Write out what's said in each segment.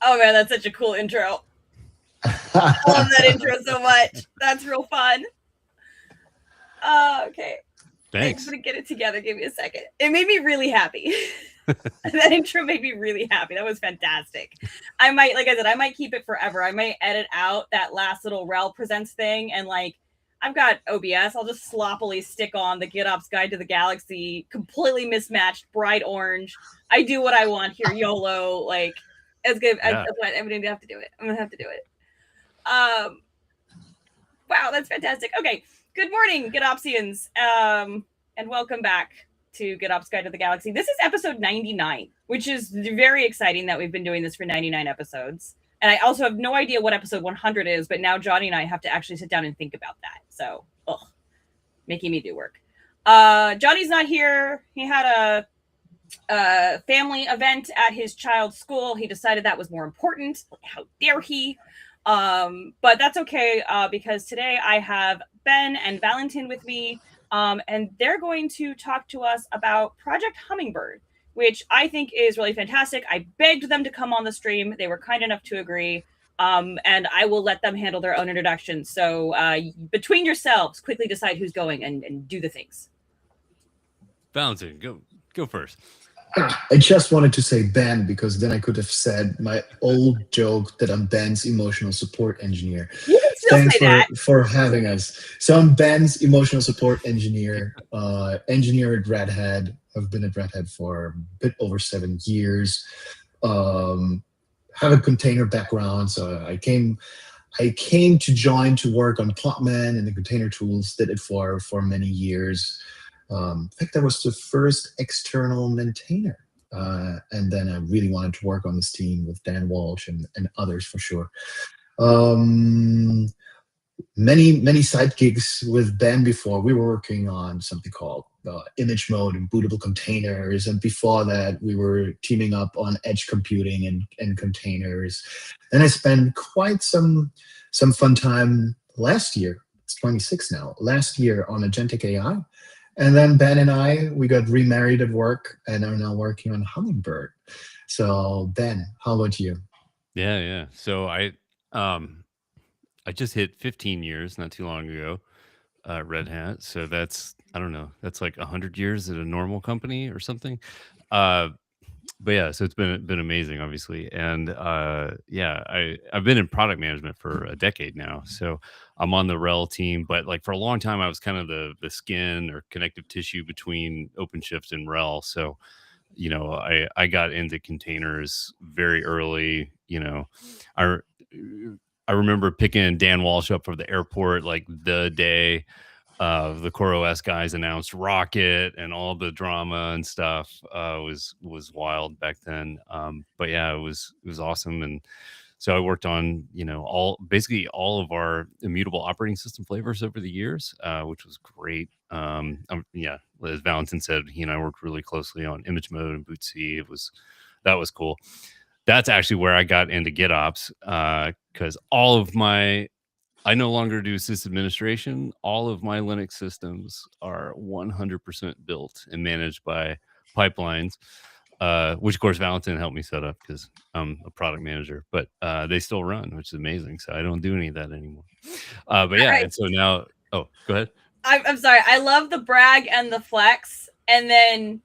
Oh man, that's such a cool intro. I love that intro so much. That's real fun. Okay. Thanks. I'm gonna get it together. Give me a second. It made me really happy. That intro made me really happy. That was fantastic. I might, like I said, I might keep it forever. I might edit out that last little Rel Presents thing, and like I've got OBS. I'll just sloppily stick on the GitOps Guide to the Galaxy, completely mismatched, bright orange. I do what I want here, YOLO. Like it's good. Yeah. I'm gonna have to do it. I'm gonna have to do it. Wow, that's fantastic. Okay, good morning, GitOpsians, and welcome back to GitOps Guide to the Galaxy. This is episode 99, which is very exciting that we've been doing this for 99 episodes. And I also have no idea what episode 100 is, but now Jonny and I have to actually sit down and think about that. So, making me do work. Jonny's not here. He had a family event at his child's school. He decided that was more important. How dare he? But that's okay, because today I have Ben and Valentin with me, and they're going to talk to us about Project Hummingbird, which I think is really fantastic. I begged them to come on the stream. They were kind enough to agree, and I will let them handle their own introductions. So between yourselves, quickly decide who's going and do the things. Valentin, go first. I just wanted to say Ben because then I could have said my old joke that I'm Ben's emotional support engineer. You can still Thanks say that. for having us. So I'm Ben's emotional support engineer, engineer at Red Hat. I've been at Red Hat for a bit over 7 years. Have a container background, so I came to join to work on Cloudman and the container tools. Did it for many years. In fact, I was the first external maintainer. And then I really wanted to work on this team with Dan Walsh and others for sure. Many side gigs with Ben before. We were working on something called image mode and bootable containers. And before that, we were teaming up on edge computing and containers. And I spent quite some fun time last year. It's 26 now. Last year on Agentic AI. And then Ben and we got remarried at work and are now working on Hummingbird. So Ben, how about you? Yeah. So I just hit 15 years not too long ago, Red Hat. So that's, I don't know, that's like 100 years at a normal company or something. But yeah, so it's been amazing, obviously. And I've been in product management for a decade now. So I'm on the RHEL team, but like for a long time, I was kind of the skin or connective tissue between OpenShift and RHEL. So, you know, I got into containers very early. You know, I remember picking Dan Walsh up from the airport like the day the CoreOS guys announced Rocket and all the drama and stuff was wild back then. But yeah, it was awesome. And so I worked on, you know, basically all of our immutable operating system flavors over the years, which was great. As Valentin said, he and I worked really closely on image mode and bootc. That was cool. That's actually where I got into GitOps, because I no longer do sysadministration. All of my Linux systems are 100% built and managed by pipelines, which of course Valentin helped me set up because I'm a product manager, but they still run, which is amazing. So I don't do any of that anymore. But yeah, right. And so now, go ahead. I'm sorry. I love the brag and the flex, and then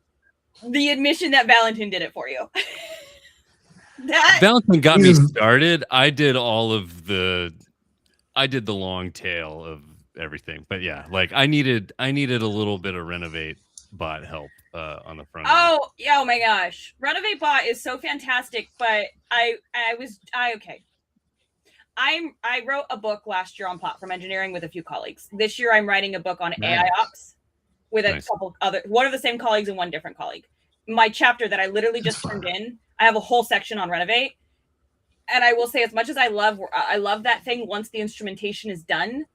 the admission that Valentin did it for you. Valentin got me started. I did the long tail of everything, but yeah, like I needed a little bit of Renovate bot help on the front end. Oh my gosh, Renovate bot is so fantastic. But I wrote a book last year on platform engineering with a few colleagues. This year I'm writing a book on AI ops with a couple other, one of the same colleagues and one different colleague. My chapter that I literally just turned in, I have a whole section on Renovate. And I will say, as much as I love that thing, once the instrumentation is done,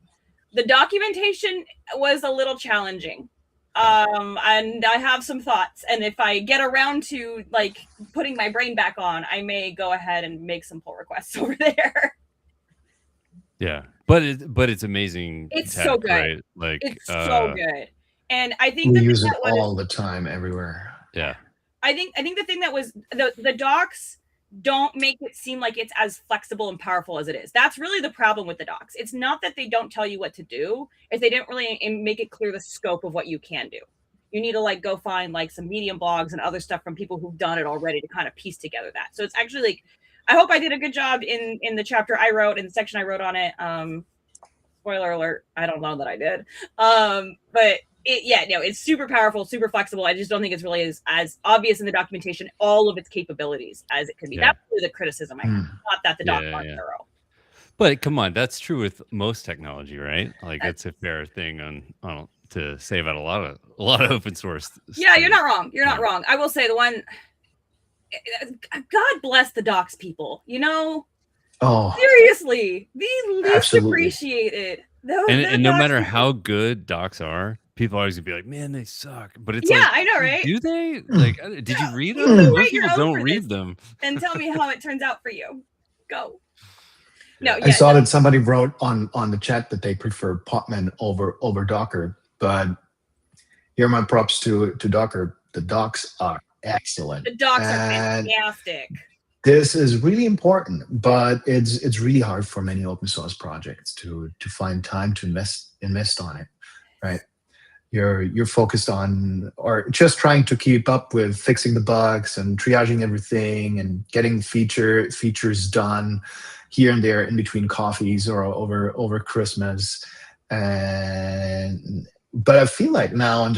the documentation was a little challenging. And I have some thoughts. And if I get around to like putting my brain back on, I may go ahead and make some pull requests over there. Yeah, but it's amazing. It's tech, so good. Right? Like it's so good. And I think we use it all the time, everywhere. Yeah. I think the thing that was the docs don't make it seem like it's as flexible and powerful as it is. That's really the problem with the docs. It's not that they don't tell you what to do, it's they didn't really make it clear the scope of what you can do. You need to like go find like some Medium blogs and other stuff from people who've done it already to kind of piece together that. So it's actually like, I hope I did a good job in the chapter I wrote, in the section I wrote on it. Spoiler alert, I don't know that I did. But it's super powerful, super flexible. I just don't think it's really as obvious in the documentation, all of its capabilities as it could be. That's really the criticism I have, not that the docs aren't thorough. But come on, that's true with most technology, right? Like it's a fair thing on to save out a lot of open source. Yeah, you're not wrong. You're not wrong. I will say the one, God bless the docs people, you know? Oh, seriously, the least absolutely. appreciated. And no matter how good docs are, people always gonna be like, "Man, they suck." But it's I know, right? Do they? Like, did you read them? Most people don't read them. And tell me how it turns out for you. Go. No, I saw that somebody wrote on the chat that they prefer Podman over Docker, but here are my props to Docker. The docs are excellent. The docs are fantastic. This is really important, but it's really hard for many open source projects to find time to invest on it, right? You're focused on or just trying to keep up with fixing the bugs and triaging everything and getting features done here and there in between coffees or over Christmas. But I feel like now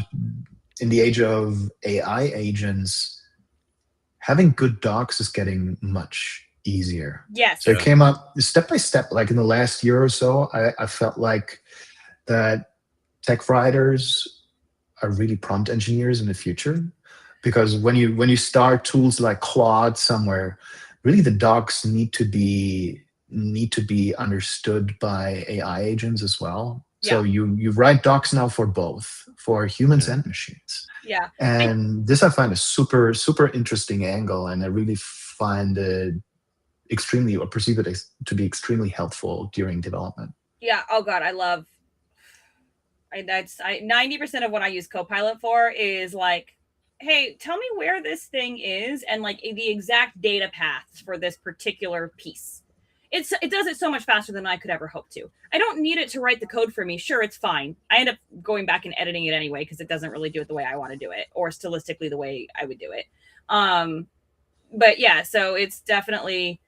in the age of AI agents, having good docs is getting much easier. Yes. So it came up step by step, like in the last year or so, I felt like that tech writers are really prompt engineers in the future, because when you start tools like Claude somewhere, really the docs need to be understood by AI agents as well. Yeah. So you write docs now for both, for humans and machines. Yeah. And this I find a super, super interesting angle, and I really find it perceive it to be extremely helpful during development. Yeah. Oh God, I love. 90% of what I use Copilot for is like, hey, tell me where this thing is and like the exact data paths for this particular piece. It does it so much faster than I could ever hope to. I don't need it to write the code for me. Sure, it's fine. I end up going back and editing it anyway because it doesn't really do it the way I want to do it, or stylistically the way I would do it. But yeah, so it's definitely.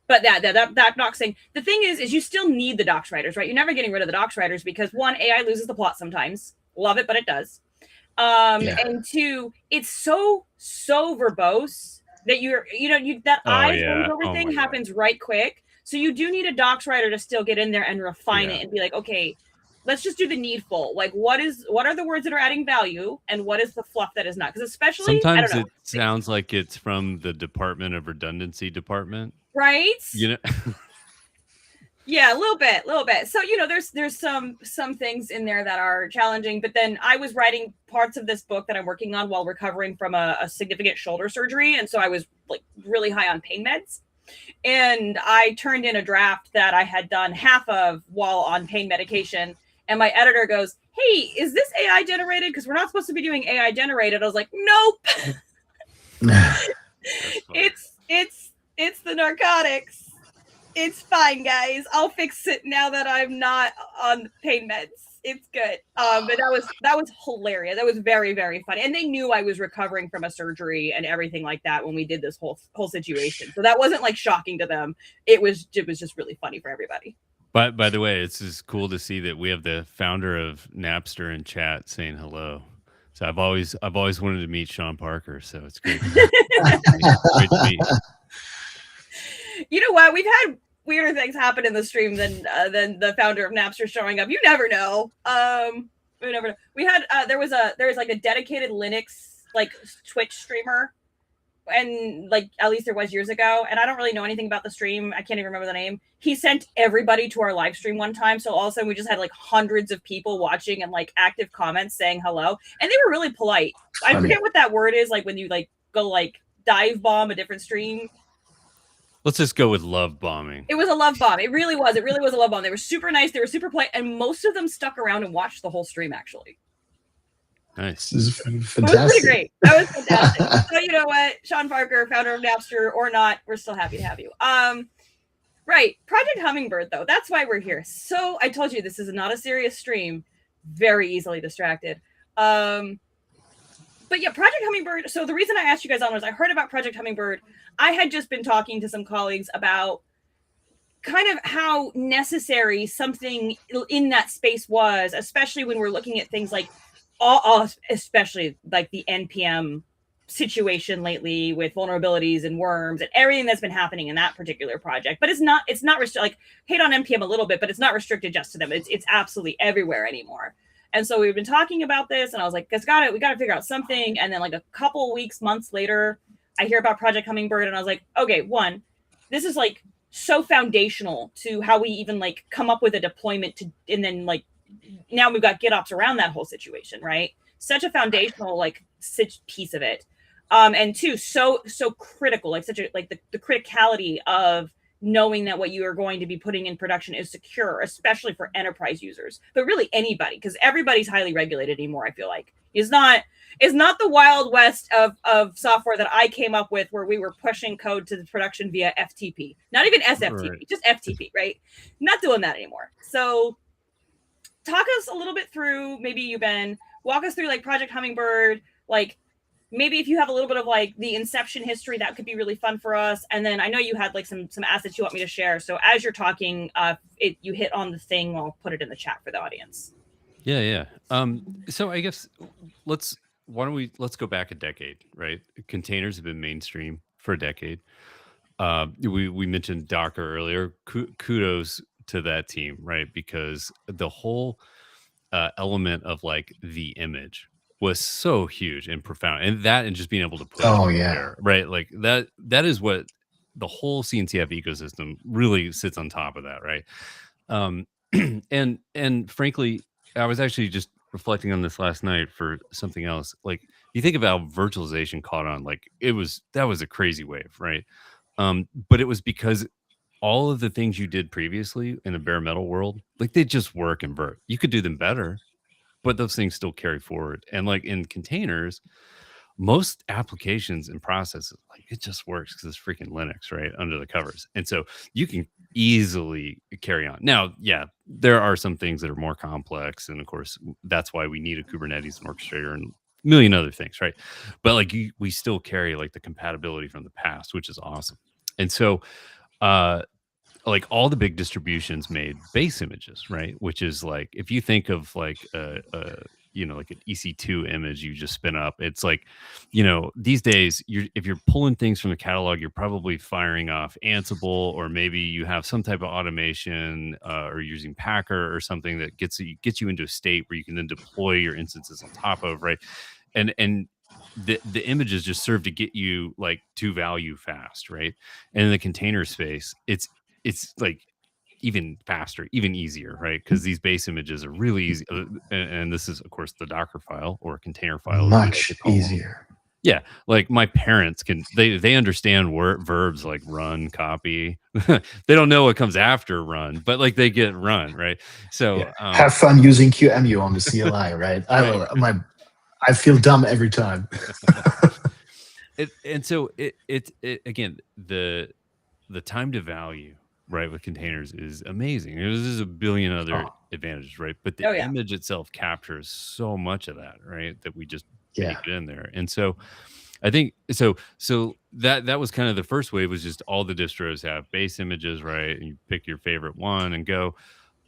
But that docs thing. The thing is you still need the docs writers, right? You're never getting rid of the docs writers because one, AI loses the plot sometimes. Love it, but it does. And two, it's so verbose that eyes over thing happens right quick. So you do need a docs writer to still get in there and refine it and be like, okay, let's just do the needful. Like, what are the words that are adding value, and what is the fluff that is not? Because especially sometimes it sounds like it's from the Department of Redundancy department, right? You know. Yeah, a little bit. So, there's some things in there that are challenging, but then I was writing parts of this book that I'm working on while recovering from a significant shoulder surgery. And so I was like really high on pain meds. And I turned in a draft that I had done half of while on pain medication. And my editor goes, hey, is this AI generated? Because we're not supposed to be doing AI generated. I was like, nope. It's the narcotics. It's fine, guys. I'll fix it now that I'm not on pain meds. It's good. But that was hilarious. That was very, very funny. And they knew I was recovering from a surgery and everything like that when we did this whole situation. So that wasn't like shocking to them. It was just really funny for everybody. But by the way, it's just cool to see that we have the founder of Napster in chat saying hello. So I've always wanted to meet Sean Parker. So it's great. Great to meet. You know what? We've had weirder things happen in the stream than the founder of Napster showing up. You never know. We never know. We had there was like a dedicated Linux like Twitch streamer, and like at least there was years ago. And I don't really know anything about the stream. I can't even remember the name. He sent everybody to our live stream one time, so all of a sudden we just had like hundreds of people watching and like active comments saying hello, and they were really polite. I forget what that word is, like when you like go like dive bomb a different stream. Let's just go with love bombing. It was a love bomb. It really was. It really was a love bomb. They were super nice. They were super polite. And most of them stuck around and watched the whole stream, actually. Nice. This is It was fantastic. pretty great. That was fantastic. So you know what, Sean Parker, founder of Napster or not, we're still happy to have you. Right, Project Hummingbird though. That's why we're here. So I told you this is not a serious stream. Very easily distracted. But yeah, Project Hummingbird. So the reason I asked you guys on was I heard about Project Hummingbird. I had just been talking to some colleagues about kind of how necessary something in that space was, especially when we're looking at things like especially like the NPM situation lately with vulnerabilities and worms and everything that's been happening in that particular project. But it's not like hate on NPM a little bit, but it's not restricted just to them. It's absolutely everywhere anymore. And so we've been talking about this, and I was like, we got to figure out something. And then like a couple weeks, months later, I hear about Project Hummingbird, and I was like, okay, one, this is like so foundational to how we even like come up with a deployment to, and then like now we've got GitOps around that whole situation, right? Such a foundational like piece of it. And two, so critical, like such a like the criticality of knowing that what you are going to be putting in production is secure, especially for enterprise users, but really anybody, because everybody's highly regulated anymore. I feel like is not the Wild West of software that I came up with, where we were pushing code to the production via FTP, not even SFTP, right. Just FTP, right? Not doing that anymore. So talk us a little bit through, maybe you, Ben, walk us through like Project Hummingbird, like maybe if you have a little bit of like the inception history, that could be really fun for us. And then I know you had like some assets you want me to share. So as you're talking, you hit on the thing, I'll put it in the chat for the audience. Yeah. So I guess let's go back a decade, right? Containers have been mainstream for a decade. We mentioned Docker earlier. Kudos to that team, right? Because the whole element of like the image was so huge and profound, and just being able to push there, right? Like that is what the whole CNCF ecosystem really sits on top of that, right? And frankly, I was actually just reflecting on this last night for something else. Like you think about virtualization caught on, like that was a crazy wave, right? But it was because all of the things you did previously in a bare metal world, like they just work in Vert. You could do them better, but those things still carry forward. And like in containers, most applications and processes, like it just works because it's freaking Linux, right? Under the covers. And so you can easily carry on. Now, yeah, there are some things that are more complex. And of course, that's why we need a Kubernetes and orchestrator and a million other things, right? But like we still carry like the compatibility from the past, which is awesome. And so like all the big distributions made base images, right? Which is like, if you think of like like an EC2 image you just spin up, it's like, these days if you're pulling things from the catalog, you're probably firing off Ansible, or maybe you have some type of automation or using Packer or something that gets you into a state where you can then deploy your instances on top of, right? And the images just serve to get you like to value fast, right? And in the container space, it's like even faster, even easier, right? Because these base images are really easy. And this is, of course, the Docker file or container file. Much easier. Yeah. Like my parents they understand verbs like run, copy. They don't know what comes after run, but like they get run, right? So yeah. Have fun using QEMU on the CLI, right? I feel dumb every time. And so it again, the time to value, right, with containers is amazing. There's a billion other advantages, right? But the image itself captures so much of that, right? That we just make it in there. And so I think so that was kind of the first wave, was just all the distros have base images, right? And you pick your favorite one and go.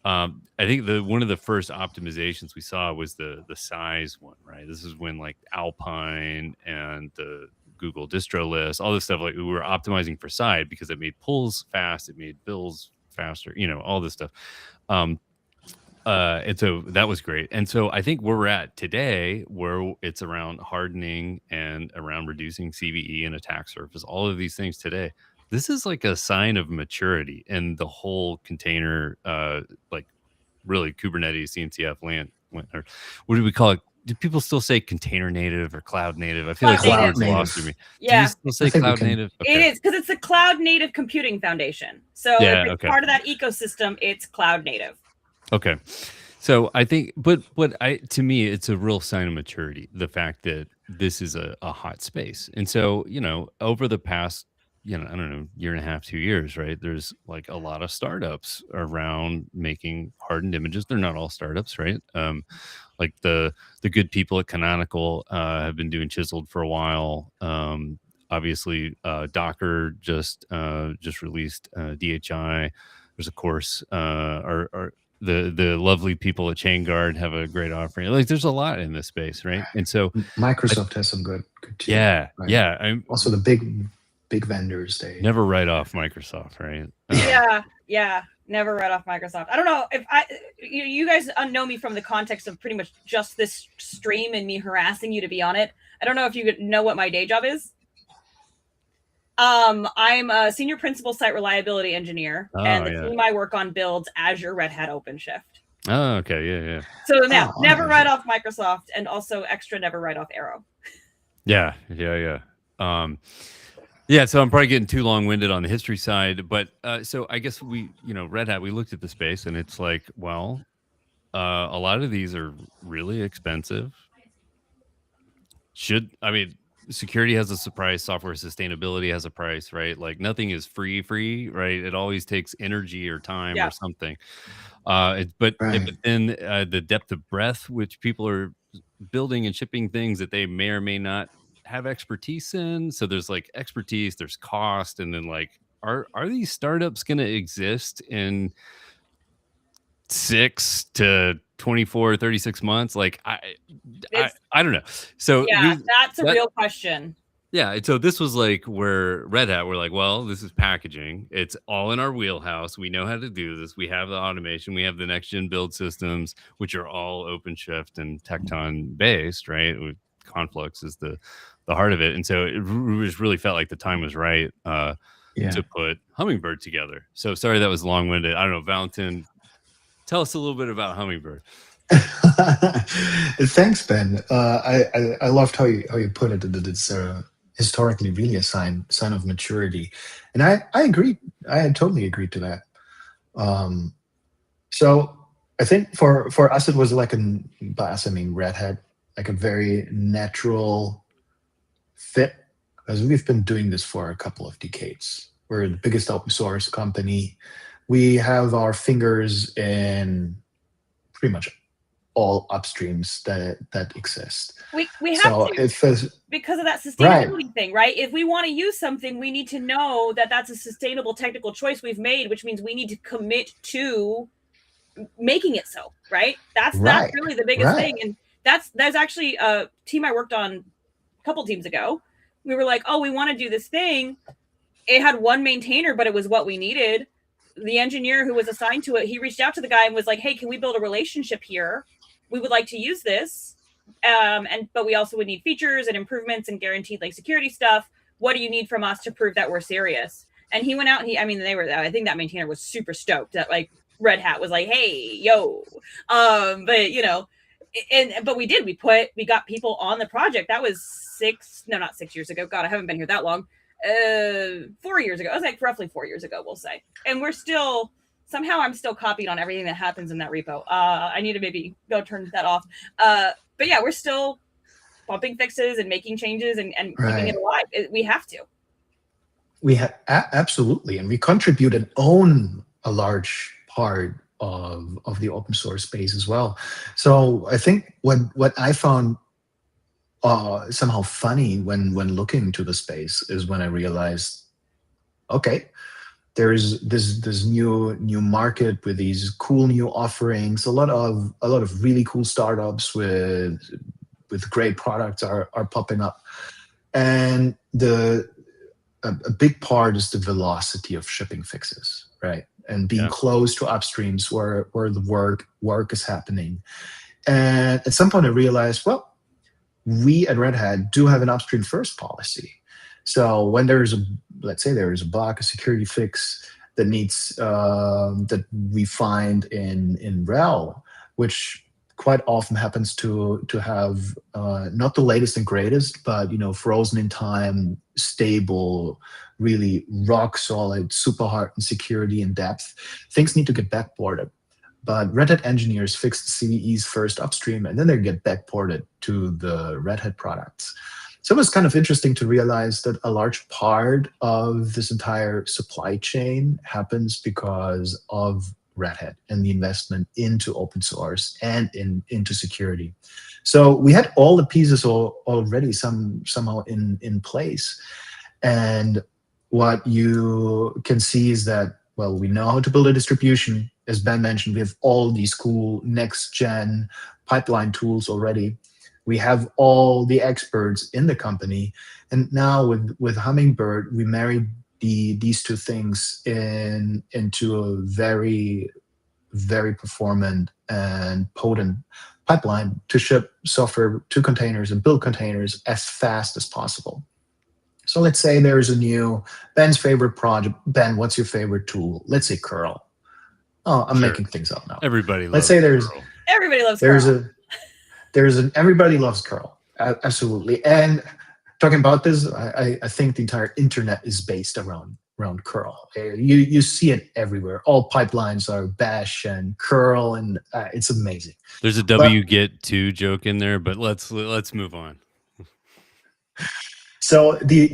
I think one of the first optimizations we saw was the size one, right? This is when like Alpine and the Google distro list, all this stuff, like we were optimizing for side because it made pulls fast, it made builds faster, all this stuff. And so that was great. And so I think where we're at today, where it's around hardening and around reducing CVE and attack surface, all of these things today, this is like a sign of maturity in the whole container, like really Kubernetes CNCF land. Or what do we call it? Do people still say container native or cloud native? I feel like that word's lost to me. Yeah. Do you still say cloud native? Okay. It is, because it's the cloud native computing foundation. So if it's part of that ecosystem, it's cloud native. Okay. So I think, but to me, it's a real sign of maturity, the fact that this is a hot space. And so, over the past, I don't know, year and a half, 2 years, right? There's like a lot of startups around making hardened images. They're not all startups, right? Like the good people at Canonical have been doing chiseled for a while. Obviously, Docker just released DHI. There's of course our the lovely people at ChainGuard have a great offering. Like there's a lot in this space, right? And so Microsoft has some good too. yeah, right? yeah. I'm Also the big vendors. They never write off Microsoft, right? Yeah. Never write off Microsoft. I don't know if you guys know me from the context of pretty much just this stream and me harassing you to be on it. I don't know if you know what my day job is. I'm a senior principal site reliability engineer, and the team I work on builds Azure Red Hat OpenShift. Oh, okay, yeah. So now, never write off Microsoft, and also extra never write off Arrow. Yeah. Yeah, so I'm probably getting too long-winded on the history side, but so I guess we, Red Hat, we looked at the space, and it's like, well, a lot of these are really expensive. Security has a price, software sustainability has a price, right? Like nothing is free, right? It always takes energy or time or something. But then the depth of breadth, which people are building and shipping things that they may or may not have expertise in. So there's like expertise, there's cost, and then like, are these startups going to exist in 6 to 24, 36 months? Like I don't know. So that's a real question. Yeah. And so this was like where Red Hat were like, well, this is packaging. It's all in our wheelhouse. We know how to do this. We have the automation. We have the next gen build systems, which are all OpenShift and Tecton based, right? Conflux is the heart of it. And so it really felt like the time was right to put Hummingbird together. So sorry, that was long winded. I don't know, Valentin, tell us a little bit about Hummingbird. Thanks, Ben. I loved how you put it, that it's historically really a sign of maturity, and I agree. I totally agree to that. So I think for us it was like Red Hat, like a very natural fit, because we've been doing this for a couple of decades. We're the biggest open source company. We have our fingers in pretty much all upstreams that exist. We have to, because of that sustainability thing, right? If we want to use something, we need to know that that's a sustainable technical choice we've made, which means we need to commit to making it so, right? That's really the biggest thing. And that's actually a team I worked on a couple teams ago. We were like, oh, we want to do this thing. It had one maintainer, but it was what we needed. The engineer who was assigned to it, he reached out to the guy and was like, hey, can we build a relationship here? We would like to use this. But we also would need features and improvements and guaranteed like security stuff. What do you need from us to prove that we're serious? And he went out and I think that maintainer was super stoked that like Red Hat was like, hey, yo. But we got people on the project. That was not 6 years ago. God, I haven't been here that long. 4 years ago. It was like roughly 4 years ago, we'll say. And we're still, somehow I'm still copied on everything that happens in that repo. I need to maybe go turn that off. But yeah, we're still bumping fixes and making changes and keeping it alive. We have to. We have absolutely, and we contribute and own a large part of the open source space as well. So I think what I found somehow funny when looking into the space is when I realized, okay, there's this new market with these cool new offerings. A lot of really cool startups with great products are popping up, and a big part is the velocity of shipping fixes, right? And being close to upstreams where the work is happening. And at some point I realized, well, we at Red Hat do have an upstream first policy. So when let's say there is a bug, a security fix that needs that we find in RHEL, which quite often happens to have not the latest and greatest, but frozen in time, stable, really rock solid, super hardened security and depth. Things need to get backported. but Red Hat engineers fix the CVEs first upstream, and then they get backported to the Red Hat products. So it was kind of interesting to realize that a large part of this entire supply chain happens because of Red Hat and the investment into open source and into security. So we had all the pieces already somehow in place. And what you can see is that, well, we know how to build a distribution. As Ben mentioned, we have all these cool next-gen pipeline tools already. We have all the experts in the company. And now with Hummingbird, we married these two things into a very, very performant and potent pipeline to ship software to containers and build containers as fast as possible. So let's say there's a new Ben's favorite project. Ben, what's your favorite tool? Let's say curl. Oh, I'm making things up now. Everybody loves Let's say there's curl. Everybody loves there's curl. everybody loves curl. Absolutely. And talking about this, I think the entire internet is based around curl. You see it everywhere. All pipelines are bash and curl, and it's amazing. There's a wget2 joke in there, but let's move on. So the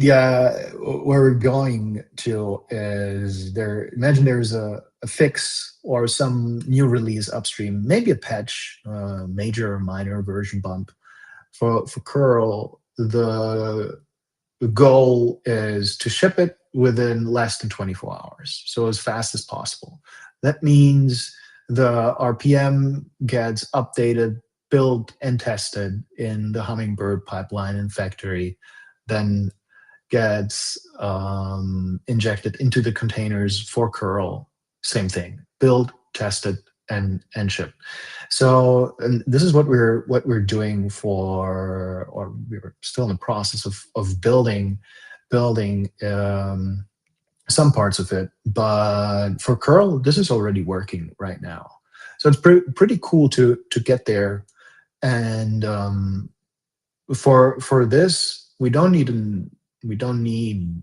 where we're going to is there. Imagine there's a fix or some new release upstream, maybe a patch, major or minor version bump for curl. The goal is to ship it within less than 24 hours, so as fast as possible. That means the RPM gets updated, built, and tested in the Hummingbird pipeline and factory, then gets injected into the containers for curl. Same thing, build, tested, and shipped. So, and this is what we're doing for, or we're still in the process of building some parts of it. But for curl, this is already working right now. So it's pretty cool to get there. And for this, we don't need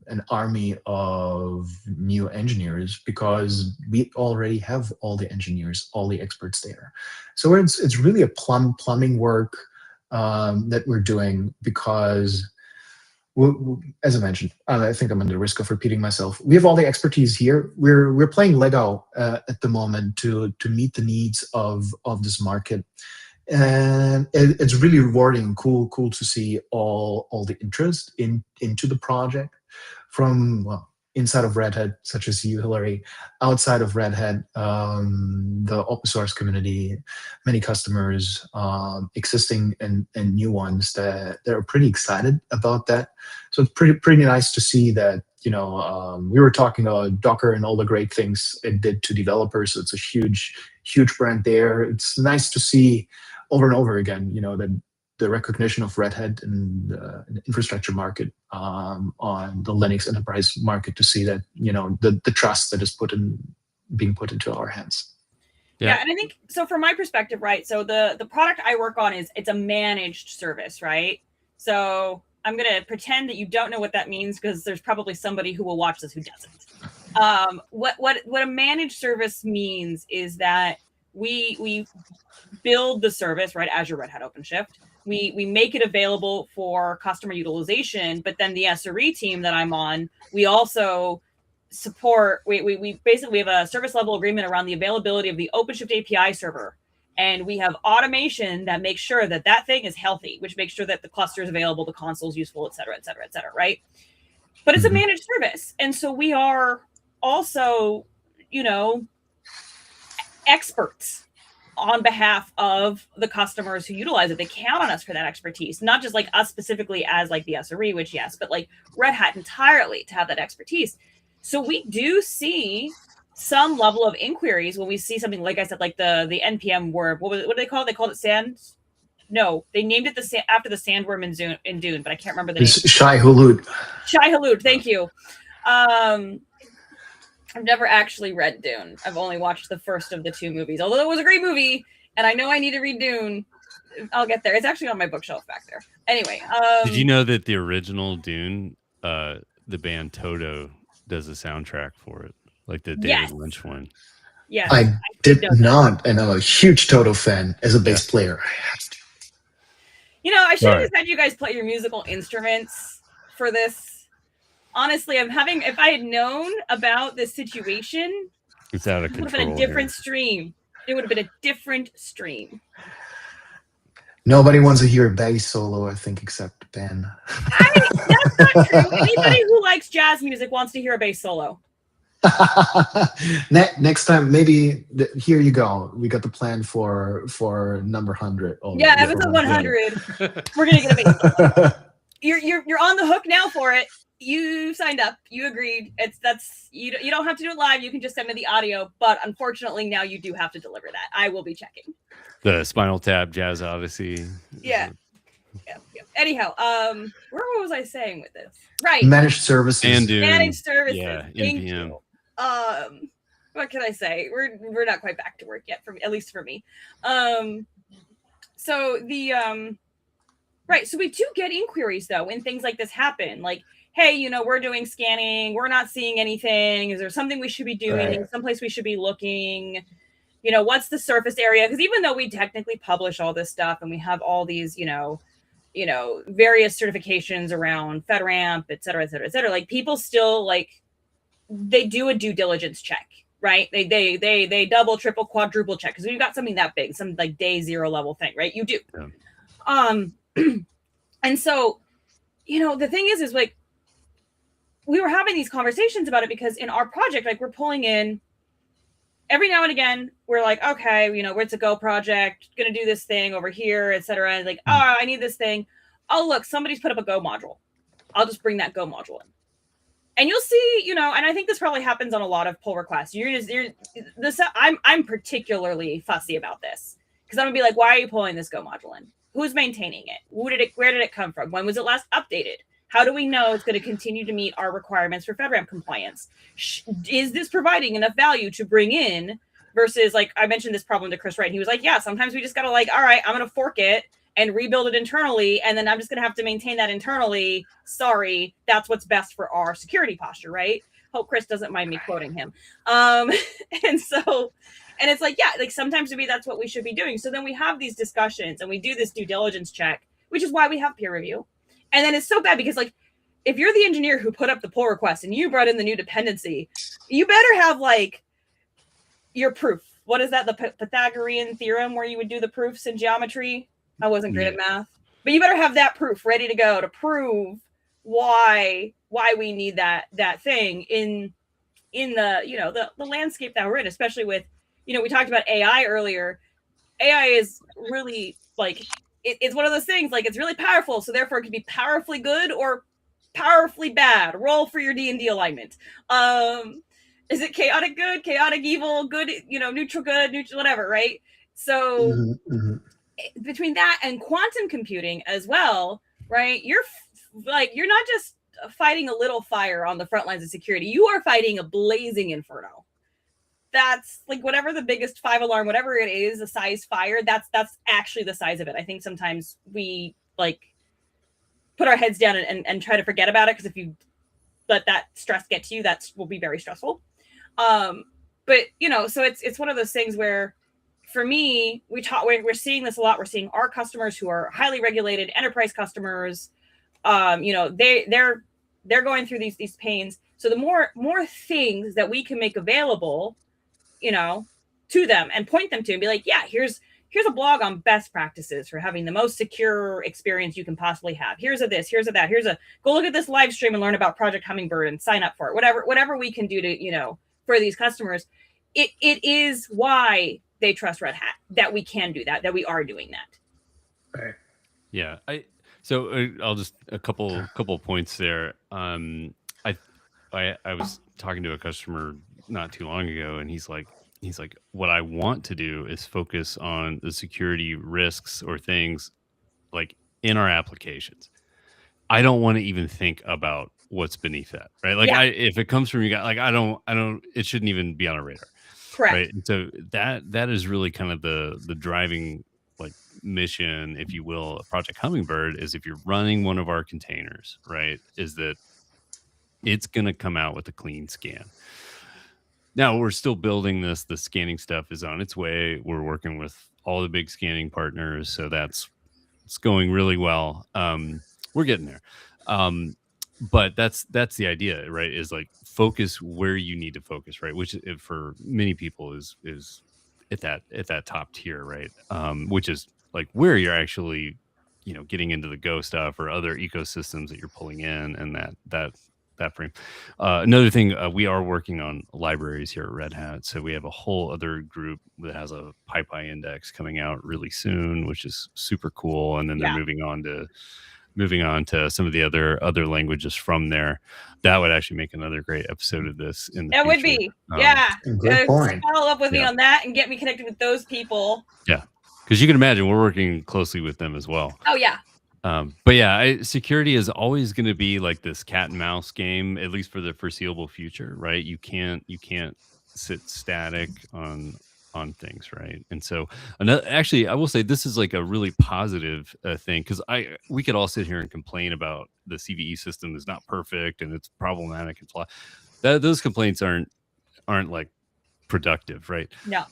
an army of new engineers because we already have all the engineers, all the experts there. So it's really a plumbing work that we're doing because, as I mentioned, I think I'm under the risk of repeating myself. We have all the expertise here. We're playing Lego at the moment to meet the needs of this market. And it's really rewarding and cool to see all the interest into the project from, well, inside of Red Hat, such as you, Hilliary, outside of Red Hat, the open source community, many customers, existing and new ones that are pretty excited about that. So it's pretty nice to see that. We were talking about Docker and all the great things it did to developers. So it's a huge brand there. It's nice to see over and over again, that the recognition of Red Hat in the infrastructure market, on the Linux enterprise market, to see that, the trust that is being put into our hands. Yeah, and I think, so from my perspective, right, so the product I work on it's a managed service, right? So I'm going to pretend that you don't know what that means because there's probably somebody who will watch this who doesn't. What a managed service means is that we build the service, right, Azure Red Hat OpenShift. We make it available for customer utilization, but then the SRE team that I'm on, we also support, we basically have a service level agreement around the availability of the OpenShift API server. And we have automation that makes sure that thing is healthy, which makes sure that the cluster is available, the console is useful, et cetera, right? But it's a managed service. And so we are also, experts on behalf of the customers who utilize it. They count on us for that expertise, not just like us specifically as like the SRE, which yes, but like Red Hat entirely to have that expertise. So we do see some level of inquiries when we see something, like I said, like the NPM word. What do they call it? They called it sand. No, they named it after the sandworm in Dune, but I can't remember the name. Shai-Hulud. Shai-Hulud, thank you. I've never actually read Dune. I've only watched the first of the two movies, although it was a great movie, and I know I need to read Dune. I'll get there. It's actually on my bookshelf back there. Anyway. Did you know that the original Dune, the band Toto does a soundtrack for it? Like the David Lynch one. Yes. I did not, and I'm a huge Toto fan as a bass player. I have to. I should have just had you guys play your musical instruments for this. Honestly, if I had known about this situation, it's out of it control. would have been a different stream. It would have been a different stream. Nobody wants to hear a bass solo, I think, except Ben. I mean, that's not true. Anybody who likes jazz music wants to hear a bass solo. Next time, maybe here you go. We got the plan for number 100. Yeah, episode 100. We're gonna get a bass solo. You're on the hook now for it. You signed up. You agreed. You don't have to do it live. You can just send me the audio. But unfortunately, now you do have to deliver that. I will be checking. The Spinal Tap Jazz Odyssey. Yeah. Anyhow, where was I saying with this? Right. Managed services. Managed services. Yeah, Thank NPM. you. What can I say? We're not quite back to work yet, at least for me. So the right. So we do get inquiries though when things like this happen. Like, hey, we're doing scanning. We're not seeing anything. Is there something we should be doing? Right. Someplace we should be looking? What's the surface area? Because even though we technically publish all this stuff and we have all these, various certifications around FedRAMP, et cetera, et cetera, et cetera, like people still they do a due diligence check, right? They double, triple, quadruple check because we've got something that big, some like day zero level thing, right? You do. Yeah. And so, the thing is like we were having these conversations about it because in our project, like we're pulling in every now and again, we're like, okay, it's a Go project, gonna do this thing over here, et cetera. And like, oh, I need this thing. Oh, look, somebody's put up a Go module. I'll just bring that Go module in. And you'll see, and I think this probably happens on a lot of pull requests. I'm particularly fussy about this because I'm gonna be like, why are you pulling this Go module in? Who's maintaining it? Where did it come from? When was it last updated? How do we know it's going to continue to meet our requirements for FedRAMP compliance? Is this providing enough value to bring in versus like I mentioned this problem to Chris Wright. And he was like, yeah, sometimes we just got to all right, I'm going to fork it and rebuild it internally. And then I'm just going to have to maintain that internally. Sorry, that's what's best for our security posture, right? Hope Chris doesn't mind me quoting him. And it's like, yeah, like sometimes maybe that's what we should be doing. So then we have these discussions and we do this due diligence check, which is why we have peer review. And then it's so bad because like, if you're the engineer who put up the pull request and you brought in the new dependency, you better have like your proof. What is that? The Pythagorean theorem where you would do the proofs in geometry? I wasn't great at math, but you better have that proof ready to go to prove why we need that thing in the landscape that we're in, especially with, we talked about AI earlier. AI is really like, it's one of those things, like it's really powerful. So therefore it can be powerfully good or powerfully bad. Roll for your D&D alignment. Is it chaotic good, chaotic evil, good, neutral good, neutral, whatever, right? So between that and quantum computing as well, right? You're not just fighting a little fire on the front lines of security. You are fighting a blazing inferno. That's like whatever the biggest 5-alarm, whatever it is, the size fire, that's actually the size of it. I think sometimes we like put our heads down and try to forget about it because if you let that stress get to you, that will be very stressful. But so it's one of those things where for me, we're seeing this a lot. We're seeing our customers who are highly regulated enterprise customers, they're going through these pains. So the more things that we can make available, to them and point them to and be like, yeah, here's a blog on best practices for having the most secure experience you can possibly have. Here's a this, here's a that, go look at this live stream and learn about Project Hummingbird and sign up for it. Whatever we can do to, for these customers, it is why they trust Red Hat that we can do that we are doing that. Right. Yeah. I'll just a couple points there. I was talking to a customer not too long ago, and he's like, what I want to do is focus on the security risks or things like in our applications. I don't want to even think about what's beneath that, right? Like if it comes from you guys, like I don't, it shouldn't even be on a radar. Correct. Right. And so that is really kind of the driving like mission, if you will, of Project Hummingbird is if you're running one of our containers, right, is that it's going to come out with a clean scan. Now we're still building this. The scanning stuff is on its way. We're working with all the big scanning partners, so it's going really well. We're getting there. But that's the idea, right? Is like focus where you need to focus, right? Which for many people is at that top tier, right? Which is like where you're actually, getting into the Go stuff or other ecosystems that you're pulling in, and that frame. Another thing, we are working on libraries here at Red Hat, so we have a whole other group that has a PyPy index coming out really soon, which is super cool. And then they're moving on to some of the other languages from there. That would actually make another great episode of this in the future. Would be. Good point. Follow up with me on that and get me connected with those people. Yeah, because you can imagine we're working closely with them as well. Oh yeah. But yeah, security is always going to be like this cat and mouse game, at least for the foreseeable future, right? You can't sit static on things, right? And so, actually, I will say this is like a really positive thing, because we could all sit here and complain about the CVE system is not perfect and it's problematic and flawed. Those complaints aren't like productive, right? No.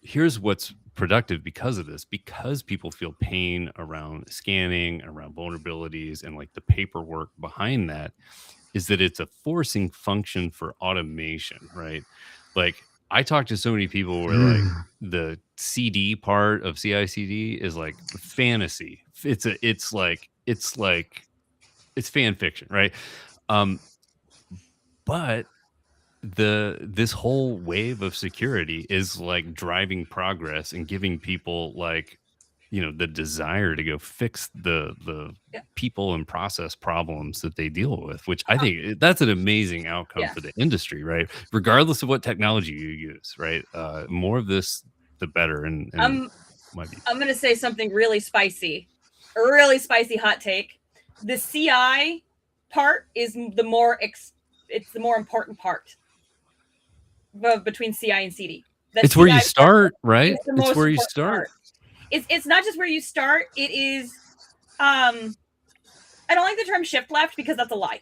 Here's what's productive because of this, because people feel pain around scanning, around vulnerabilities, and like the paperwork behind that, is that it's a forcing function for automation, right? Like I talk to so many people where like the CD part of CI/CD is like fantasy. It's fan fiction, right? But this whole wave of security is like driving progress and giving people like, the desire to go fix the people and process problems that they deal with, which I think that's an amazing outcome for the industry, right? Regardless of what technology you use, right? More of this, the better. And I'm going to say something really spicy, a really spicy hot take. The CI part is the more important part between CI and CD. It's where you start, right? It's where you start. It's not just where you start. It is. I don't like the term shift left because that's a lie.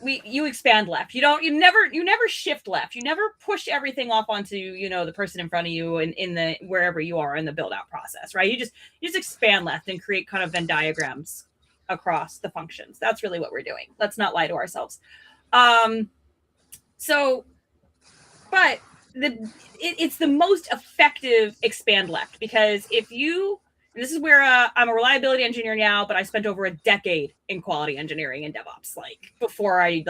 You expand left. You never shift left. You never push everything off onto the person in front of you and in the wherever you are in the build out process, right? You just expand left and create kind of Venn diagrams across the functions. That's really what we're doing. Let's not lie to ourselves. But it's the most effective expand left, because and this is where I'm a reliability engineer now, but I spent over a decade in quality engineering and DevOps, like before I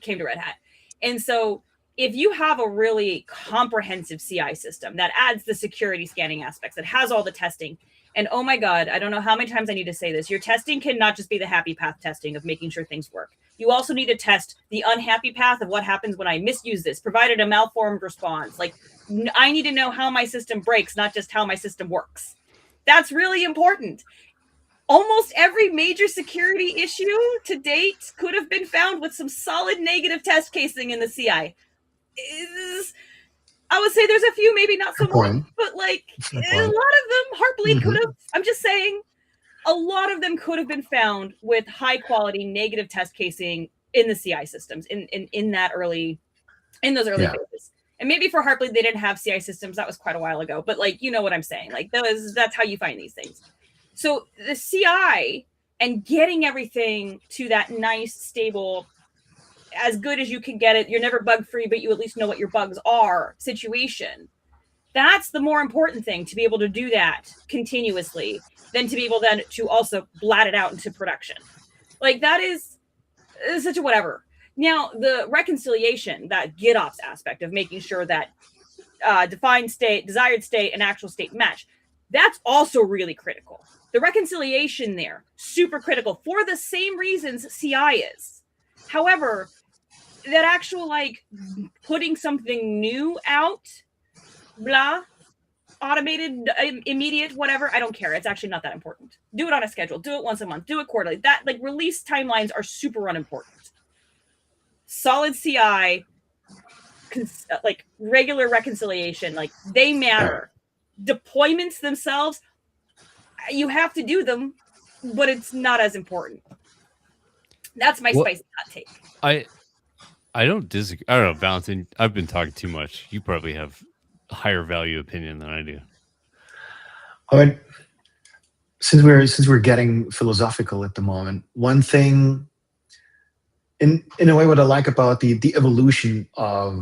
came to Red Hat. And so if you have a really comprehensive CI system that adds the security scanning aspects, that has all the testing, and oh my God, I don't know how many times I need to say this, your testing cannot just be the happy path testing of making sure things work. You also need to test the unhappy path of what happens when I misuse this, provided a malformed response. Like, I need to know how my system breaks, not just how my system works. That's really important. Almost every major security issue to date could have been found with some solid negative test casing in the CI. I would say there's a few, maybe not so much, but like a lot of them, Heartbleed could have. I'm just saying, a lot of them could have been found with high quality negative test casing in the CI systems in those early phases. And maybe for Heartbleed they didn't have CI systems. That was quite a while ago. But like, you know what I'm saying? Like that's how you find these things. So the CI and getting everything to that nice, stable, as good as you can get it, you're never bug free, but you at least know what your bugs are situation. That's the more important thing, to be able to do that continuously than to be able then to also blat it out into production. Like that is such a whatever. Now the reconciliation, that GitOps aspect of making sure that defined state, desired state, and actual state match, that's also really critical. The reconciliation there, super critical for the same reasons CI is. However, that actual like putting something new out, blah, automated, immediate, whatever, I don't care. It's actually not that important. Do it on a schedule. Do it once a month. Do it quarterly. That like release timelines are super unimportant. Solid CI, like regular reconciliation, like they matter. Deployments themselves, you have to do them, but it's not as important. That's my spicy hot take. I don't disagree. I don't know, Valentin. I've been talking too much. You probably have a higher value opinion than I do. I mean, since we're getting philosophical at the moment, one thing, in a way, what I like about the evolution of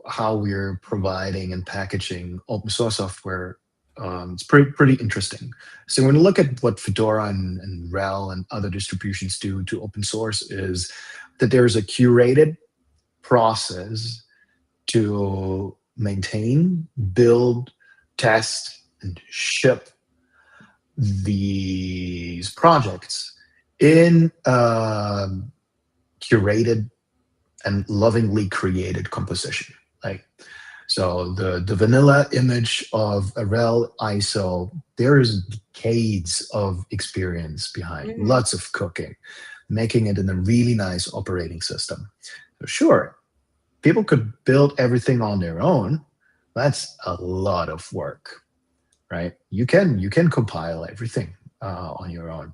how we're providing and packaging open source software, it's pretty interesting. So when you look at what Fedora and RHEL and other distributions do to open source, is that there's a curated process to maintain, build, test, and ship these projects in curated and lovingly created composition. Like, so the vanilla image of a RHEL ISO, there is decades of experience behind, lots of cooking, making it in a really nice operating system. So sure, people could build everything on their own. That's a lot of work, right? You can compile everything on your own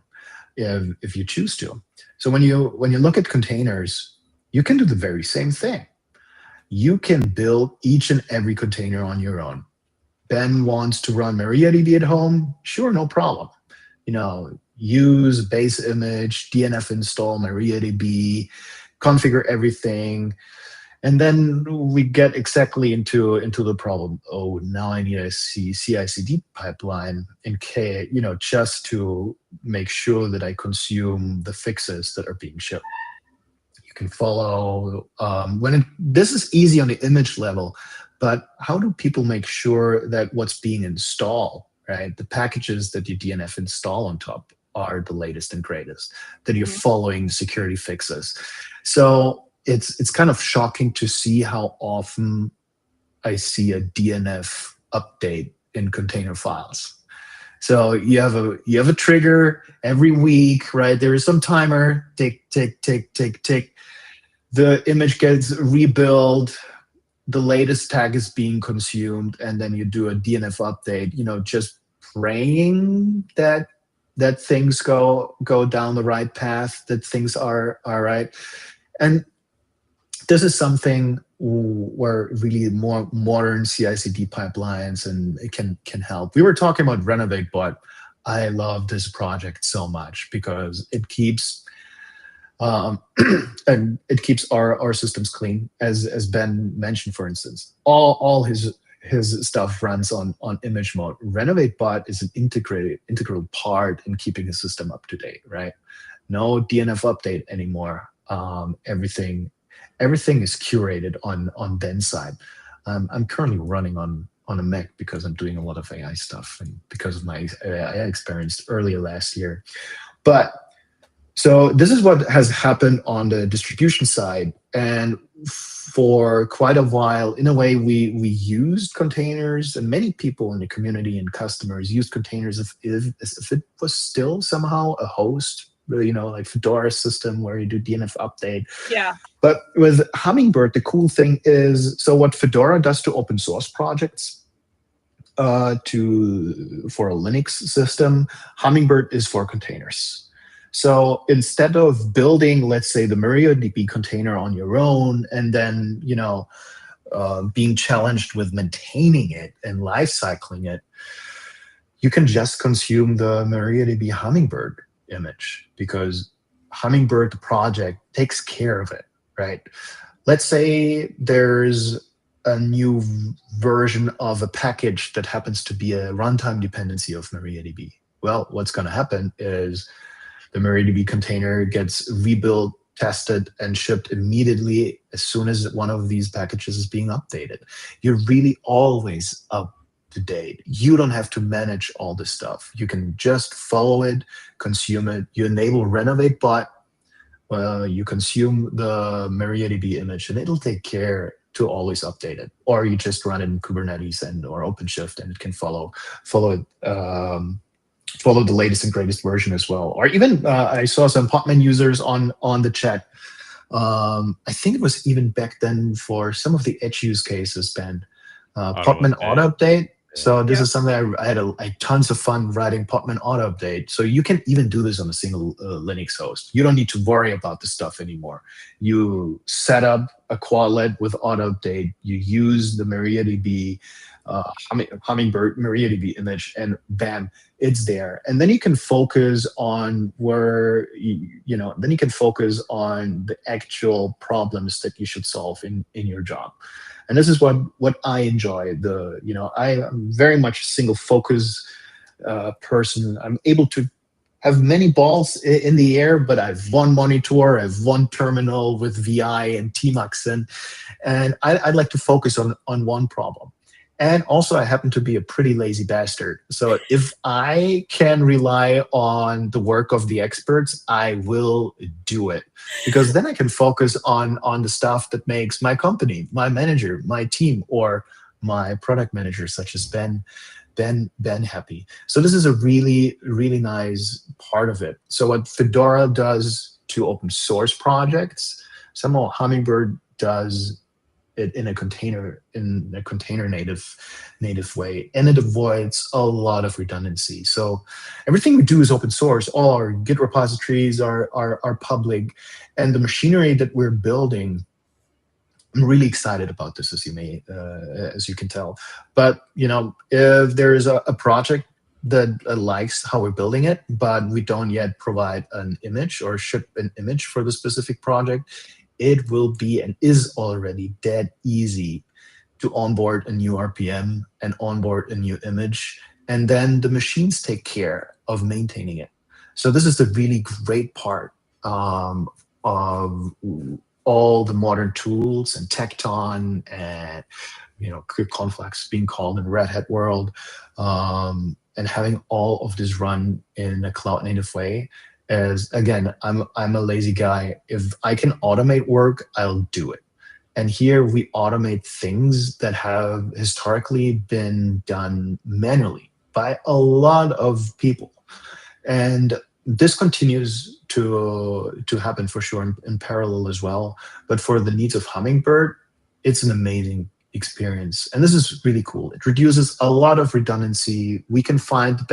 if you choose to. So when you look at containers, you can do the very same thing. You can build each and every container on your own. Ben wants to run MariaDB at home. Sure, no problem. Use base image, DNF install MariaDB, configure everything. And then we get exactly into the problem. Oh, now I need a CI/CD pipeline just to make sure that I consume the fixes that are being shipped. You can follow this is easy on the image level, but how do people make sure that what's being installed, right? The packages that you DNF install on top are the latest and greatest, that you're following security fixes. So it's kind of shocking to see how often I see a DNF update in container files. So you have a trigger every week, right? There is some timer, tick, tick, tick, tick, tick. The image gets rebuilt, the latest tag is being consumed, and then you do a DNF update, just praying that things go down the right path, that things are right. And this is something where really more modern CI/CD pipelines and it can help. We were talking about Renovate, but I love this project so much because it keeps and it keeps our systems clean. As Ben mentioned, for instance, all his stuff runs on image mode. Renovate bot is an integral part in keeping his system up to date, right? No DNF update anymore. Everything is curated on Ben's side. I'm currently running on a Mac because I'm doing a lot of AI stuff and because of my AI experience earlier last year. But so this is what has happened on the distribution side. And for quite a while, in a way, we used containers, and many people in the community and customers used containers as if it was still somehow a host, like Fedora system where you do DNF update. Yeah. But with Hummingbird, the cool thing is, so what Fedora does to open source projects, for a Linux system, Hummingbird is for containers. So instead of building, let's say, the MariaDB container on your own and then, being challenged with maintaining it and lifecycling it, you can just consume the MariaDB Hummingbird image because Hummingbird, the project, takes care of it, right? Let's say there's a new version of a package that happens to be a runtime dependency of MariaDB. Well, what's going to happen is the MariaDB container gets rebuilt, tested, and shipped immediately as soon as one of these packages is being updated. You're really always up to date. You don't have to manage all this stuff. You can just follow it, consume it. You enable Renovate bot. You consume the MariaDB image, and it'll take care to always update it. Or you just run it in Kubernetes or OpenShift, and it can follow the latest and greatest version as well. Or even I saw some Podman users on the chat. I think it was even back then for some of the edge use cases, Ben. Podman auto update. So this Yeah. is something I had tons of fun writing Podman auto update. So you can even do this on a single Linux host. You don't need to worry about this stuff anymore. You set up a quadlet with auto update. You use the MariaDB Hummingbird MariaDB image, and bam, it's there. And then you can focus on then you can focus on the actual problems that you should solve in your job. And this is what I enjoy. I am very much a single focus person. I'm able to have many balls in the air, but I have one monitor, I have one terminal with VI and Tmux in, and I'd like to focus on one problem. And also, I happen to be a pretty lazy bastard. So if I can rely on the work of the experts, I will do it. Because then I can focus on the stuff that makes my company, my manager, my team, or my product manager, such as Ben happy. So this is a really, really nice part of it. So what Fedora does to open source projects, somehow Hummingbird does it in a container native way, and it avoids a lot of redundancy. So everything we do is open source. All our Git repositories are public, and the machinery that we're building, I'm really excited about this, as you can tell. But if there is a project that likes how we're building it, but we don't yet provide an image or ship an image for the specific project, it will be and is already dead easy to onboard a new RPM and onboard a new image, and then the machines take care of maintaining it. So this is the really great part of all the modern tools and Tecton and Conflux being called in the Red Hat world, and having all of this run in a cloud native way. As again, I'm a lazy guy. If I can automate work, I'll do it. And here we automate things that have historically been done manually by a lot of people. And this continues to happen for sure in parallel as well. But for the needs of Hummingbird, it's an amazing experience. And this is really cool. It reduces a lot of redundancy. We can find the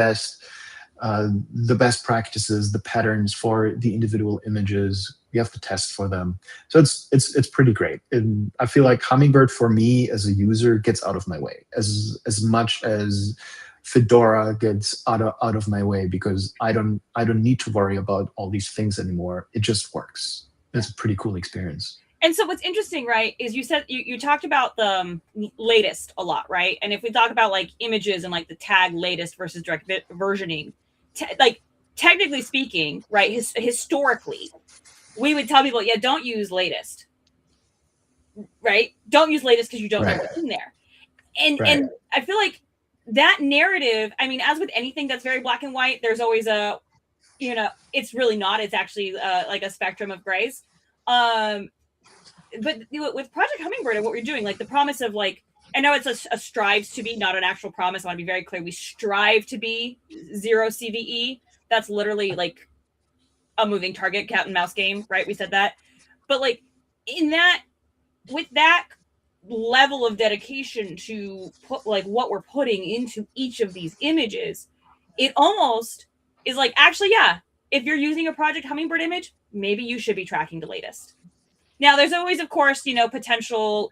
best practices, the patterns for the individual images. We have to test for them. So it's pretty great. And I feel like Hummingbird for me as a user gets out of my way as much as Fedora gets out of my way, because I don't need to worry about all these things anymore. It just works. It's a pretty cool experience. And so what's interesting, right, is you said you talked about the latest a lot, right? And if we talk about like images and like the tag latest versus direct versioning, like technically speaking, right, historically, we would tell people, yeah, don't use latest, right? Don't use latest because you don't know what's in there. And I feel like that narrative, I mean, as with anything that's very black and white, there's always a, it's really not. It's actually like a spectrum of grays. But with Project Hummingbird and what we're doing, like the promise of like, I know it's a strives to be, not an actual promise. I want to be very clear. We strive to be 0 CVE. That's literally like a moving target, cat and mouse game, right? We said that. But like with that level of dedication to put like what we're putting into each of these images, it almost is like, actually, yeah, if you're using a Project Hummingbird image, maybe you should be tracking the latest. Now, there's always, of course, potential,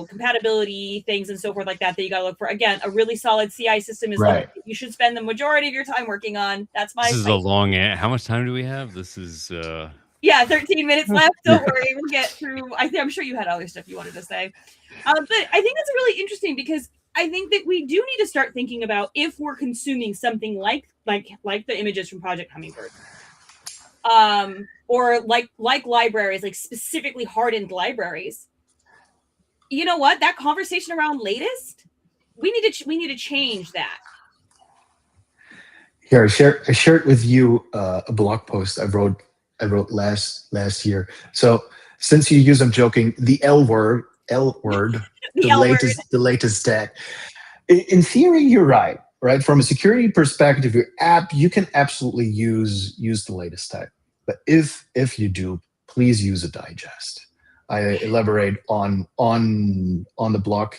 compatibility things and so forth like that you got to look for. Again, a really solid CI system is what you should spend the majority of your time working on. That's my. This is a long. How much time do we have? This is. 13 minutes left. Don't worry, we'll get through. I'm sure you had other stuff you wanted to say, but I think that's really interesting, because I think that we do need to start thinking about if we're consuming something like the images from Project Hummingbird. Or like libraries, like specifically hardened libraries. You know what? That conversation around latest, we need to change that. Here, I shared with you a blog post I wrote last year. So since you use, I'm joking, the L word, the latest tag. In theory, you're right. Right, from a security perspective, your app, you can absolutely use the latest tag. But if you do, please use a digest. I elaborate on the blog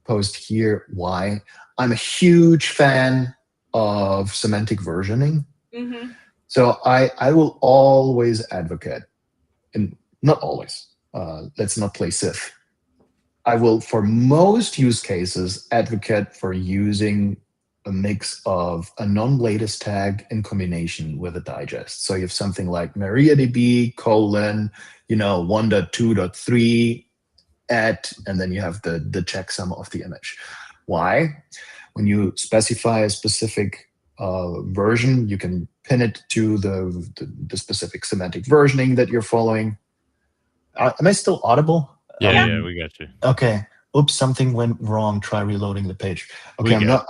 post here why. I'm a huge fan of semantic versioning. Mm-hmm. So I will always advocate, and not always, let's not play Sith. I will, for most use cases, advocate for using a mix of a non-latest tag in combination with a digest. So you have something like MariaDB : 1.2.3 at, and then you have the checksum of the image. Why? When you specify a specific version, you can pin it to the specific semantic versioning that you're following. Am I still audible? Yeah, we got you. Okay. Oops, something went wrong. Try reloading the page. Okay, I'm not.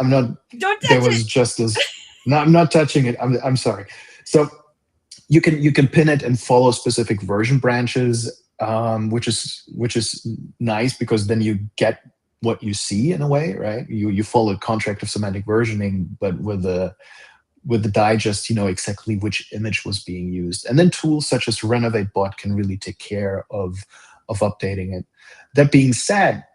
Don't touch there was it. just as. No, I'm not touching it. I'm sorry. So you can pin it and follow specific version branches, which is nice because then you get what you see in a way, right? You follow a contract of semantic versioning, but with the digest, you know exactly which image was being used. And then tools such as Renovate Bot can really take care of updating it. That being said,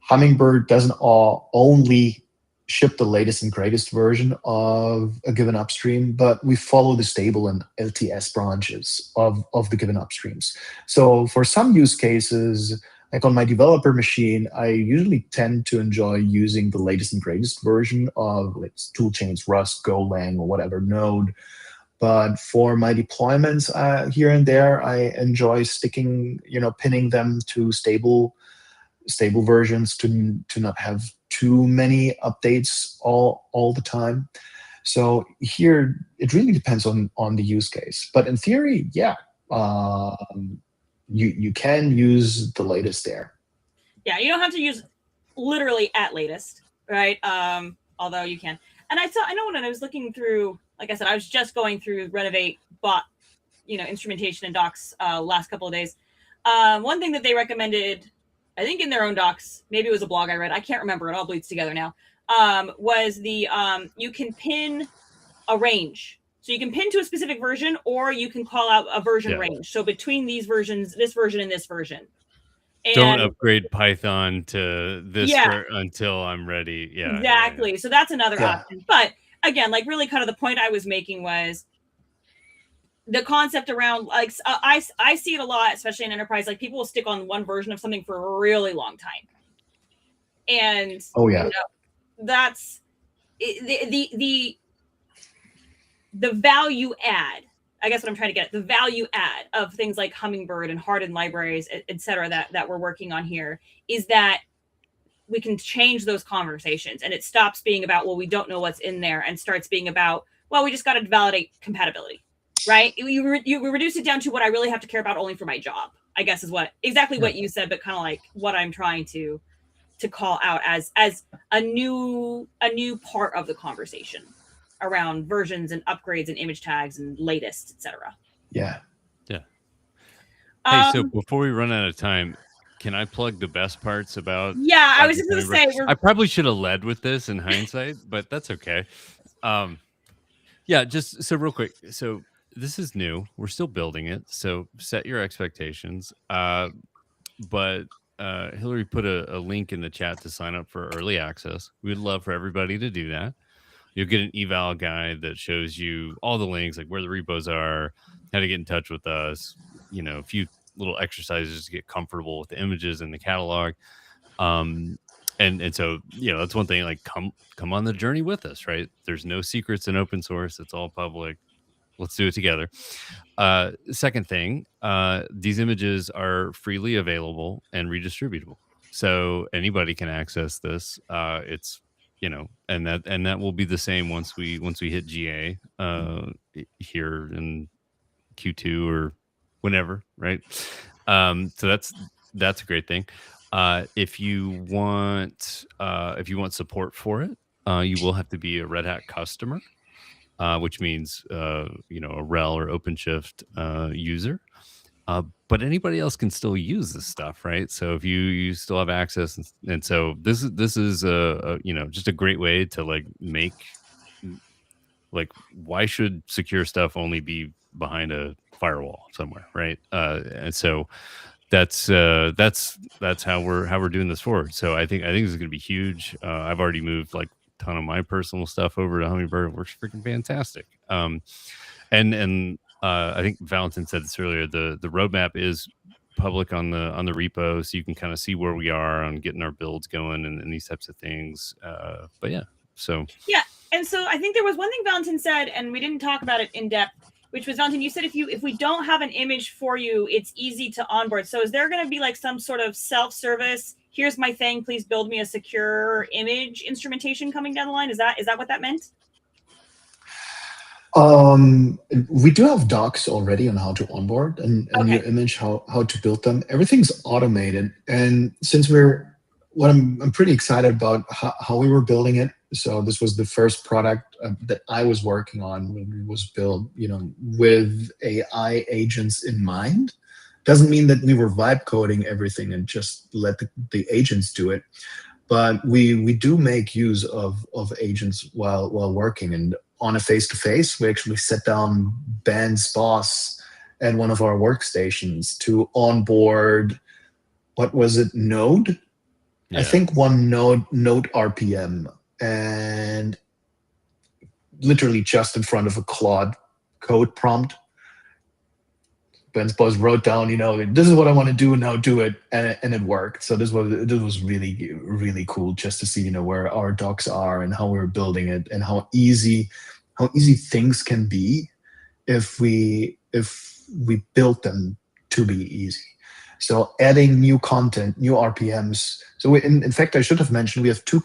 Hummingbird doesn't only ship the latest and greatest version of a given upstream, but we follow the stable and LTS branches of the given upstreams. So for some use cases, like on my developer machine, I usually tend to enjoy using the latest and greatest version of like toolchains, Rust, Golang, or whatever node. But for my deployments here and there, I enjoy pinning them to stable versions to not have too many updates all the time. So here, it really depends on the use case. But in theory, yeah, you can use the latest there. Yeah, you don't have to use literally at latest, right? Although you can. And I know when I was looking through, like I said, I was just going through Renovate Bot, instrumentation and docs last couple of days. One thing that they recommended, I think in their own docs, maybe it was a blog I read, I can't remember, it all bleeds together now, was the you can pin a range. So you can pin to a specific version, or you can call out a version range. So between these versions, this version and this version. And don't upgrade Python to this until I'm ready. Yeah, exactly. Yeah. So that's another option. But again, like really kind of the point I was making was the concept around like I see it a lot, especially in enterprise. Like people will stick on one version of something for a really long time, and that's the value add. I guess what I'm trying to get at, the value add of things like Hummingbird and hardened libraries, et cetera, that we're working on here is that we can change those conversations, and it stops being about, well, we don't know what's in there, and starts being about, well, we just got to validate compatibility, right? You reduce it down to what I really have to care about only for my job, I guess is what you said, but kind of like what I'm trying to call out as a new part of the conversation around versions and upgrades and image tags and latest, etc. Yeah. Hey, so before we run out of time, can I plug the best parts about? Yeah, I was just going to say. I probably should have led with this in hindsight, but that's okay. Yeah, just so real quick. So this is new. We're still building it. So set your expectations. But Hilliary put a link in the chat to sign up for early access. We'd love for everybody to do that. You'll get an eval guide that shows you all the links, like where the repos are, how to get in touch with us, a few little exercises to get comfortable with the images in the catalog. And so, that's one thing, like come on the journey with us, right? There's no secrets in open source. It's all public. Let's do it together. Second thing, these images are freely available and redistributable. So anybody can access this. It's, and that will be the same once we hit GA here in Q2 or whenever, right? So that's a great thing. If you want support for it, you will have to be a Red Hat customer, which means a RHEL or OpenShift user. But anybody else can still use this stuff, right? So if you still have access, and so this is just a great way to like make, like, why should secure stuff only be behind a firewall somewhere, right? And so that's how we're doing this forward. So I think this is going to be huge. I've already moved like a ton of my personal stuff over to Hummingbird. It works freaking fantastic. And I think Valentin said this earlier. The roadmap is public on the repo, so you can kind of see where we are on getting our builds going and these types of things. But yeah, so yeah. And so I think there was one thing Valentin said, and we didn't talk about it in depth, which was, Valentin, you said if we don't have an image for you, it's easy to onboard. So is there going to be like some sort of self-service, here's my thing, please build me a secure image instrumentation coming down the line? Is that what that meant? We do have docs already on how to onboard and Okay. your image, how to build them. Everything's automated. And since I'm pretty excited about how we were building it. So this was the first product that I was working on when it was built, with AI agents in mind. Doesn't mean that we were vibe coding everything and just let the agents do it. But we do make use of agents while working. And on a face-to-face, we actually set down Ben's boss at one of our workstations to onboard, what was it, Node? Yeah. I think one Node RPM, and literally just in front of a Claude code prompt. Ben's boss wrote down, this is what I want to do, now do it, and it worked. So this was really, really cool just to see, where our docs are and how we're building it and how easy things can be if we build them to be easy. So adding new content, new RPMs. So in fact, I should have mentioned we have two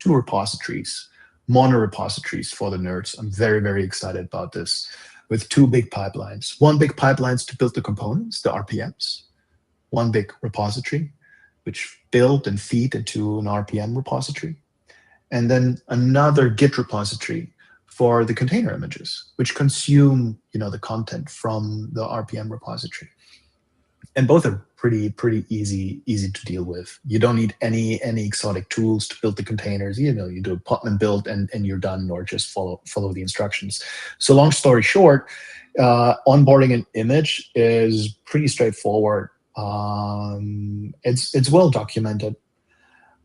repositories, mono repositories for the nerds. I'm very, very excited about this. With two big pipelines. One big pipeline is to build the components, the RPMs. One big repository, which build and feed into an RPM repository. And then another Git repository for the container images, which consume, the content from the RPM repository. And both are pretty easy to deal with. You don't need any exotic tools to build the containers. You do a Putman build and you're done, or just follow the instructions. So long story short, onboarding an image is pretty straightforward. It's well documented.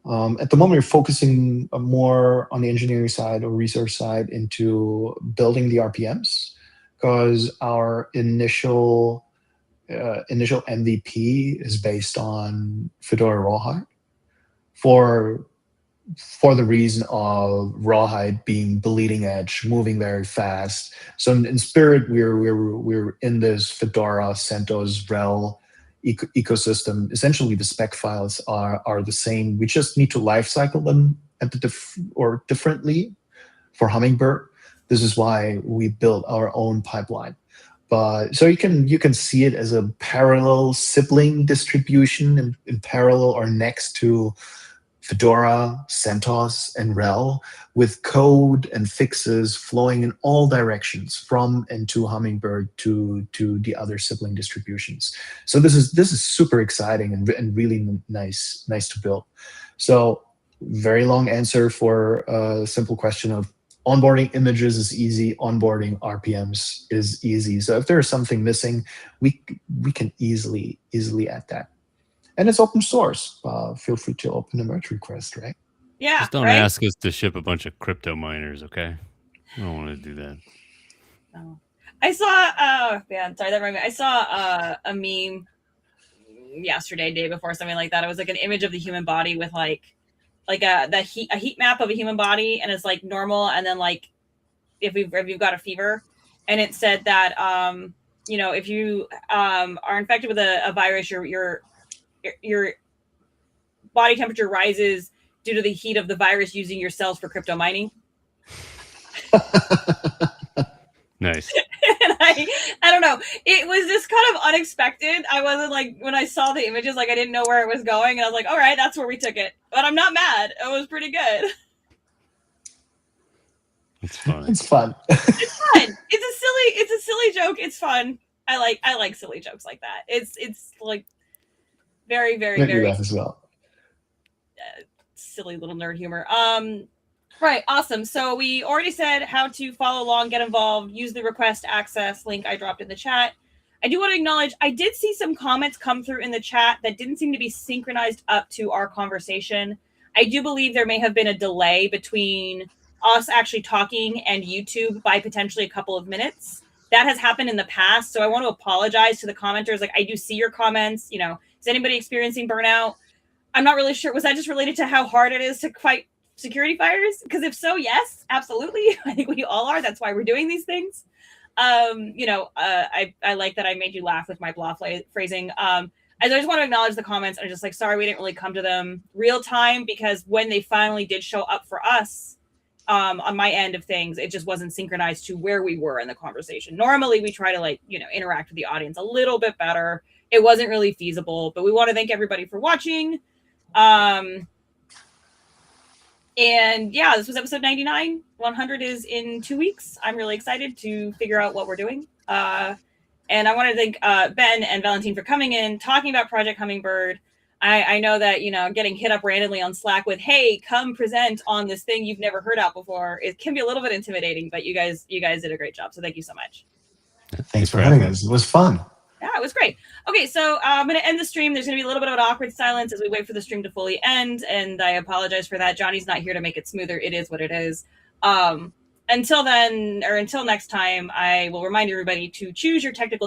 At the moment, we're focusing more on the engineering side or research side into building the RPMs, because our initial MVP is based on Fedora Rawhide for the reason of Rawhide being bleeding edge, moving very fast. So in spirit, we're in this Fedora, CentOS, RHEL ecosystem. Essentially, the spec files are the same. We just need to lifecycle them differently for Hummingbird. This is why we built our own pipeline. But so you can see it as a parallel sibling distribution in parallel or next to Fedora, CentOS, and RHEL, with code and fixes flowing in all directions from and to Hummingbird to the other sibling distributions. So this is super exciting and really nice to build. So very long answer for a simple question of onboarding images is easy, onboarding RPMs is easy. So if there's something missing, we can easily add that. And it's open source. Feel free to open a merge request, right? Yeah. Just don't ask us to ship a bunch of crypto miners, okay? I don't want to do that. Oh. I saw, sorry, that reminded me. I saw a meme yesterday, day before, something like that. It was like an image of the human body with like a heat map of a human body, and it's like normal, and then like if you've got a fever, and it said that if you are infected with a virus, your body temperature rises due to the heat of the virus using your cells for crypto mining. Nice. And I don't know. It was just kind of unexpected. I wasn't like, when I saw the images, like I didn't know where it was going. And I was like, all right, that's where we took it. But I'm not mad. It was pretty good. It's fun. It's fun. It's fun. It's a silly joke. It's fun. I like silly jokes like that. It's like very, very, Make me very laugh as well. Silly little nerd humor. Right. Awesome. So we already said how to follow along, get involved, use the request access link I dropped in the chat. I do want to acknowledge, I did see some comments come through in the chat that didn't seem to be synchronized up to our conversation. I do believe there may have been a delay between us actually talking and YouTube by potentially a couple of minutes. That has happened in the past. So I want to apologize to the commenters. Like, I do see your comments. You know, is anybody experiencing burnout? I'm not really sure. Was that just related to how hard it is to fight security fires? Because if so, yes, absolutely. I think we all are. That's why we're doing these things. I like that I made you laugh with my blah phrasing. I just want to acknowledge the comments. I'm just like, sorry, we didn't really come to them real time, because when they finally did show up for us, on my end of things, it just wasn't synchronized to where we were in the conversation. Normally we try to interact with the audience a little bit better. It wasn't really feasible, but we want to thank everybody for watching. And yeah, this was episode 99. 100 is in 2 weeks. I'm really excited to figure out what we're doing. And I want to thank Ben and Valentin for coming in, talking about Project Hummingbird. I know that, getting hit up randomly on Slack with, hey, come present on this thing you've never heard of before, it can be a little bit intimidating, but you guys did a great job. So thank you so much. Thanks for having us. It was fun. Yeah, it was great. Okay, so I'm going to end the stream. There's going to be a little bit of an awkward silence as we wait for the stream to fully end, and I apologize for that. Johnny's not here to make it smoother. It is what it is. Until then, or until next time, I will remind everybody to choose your technical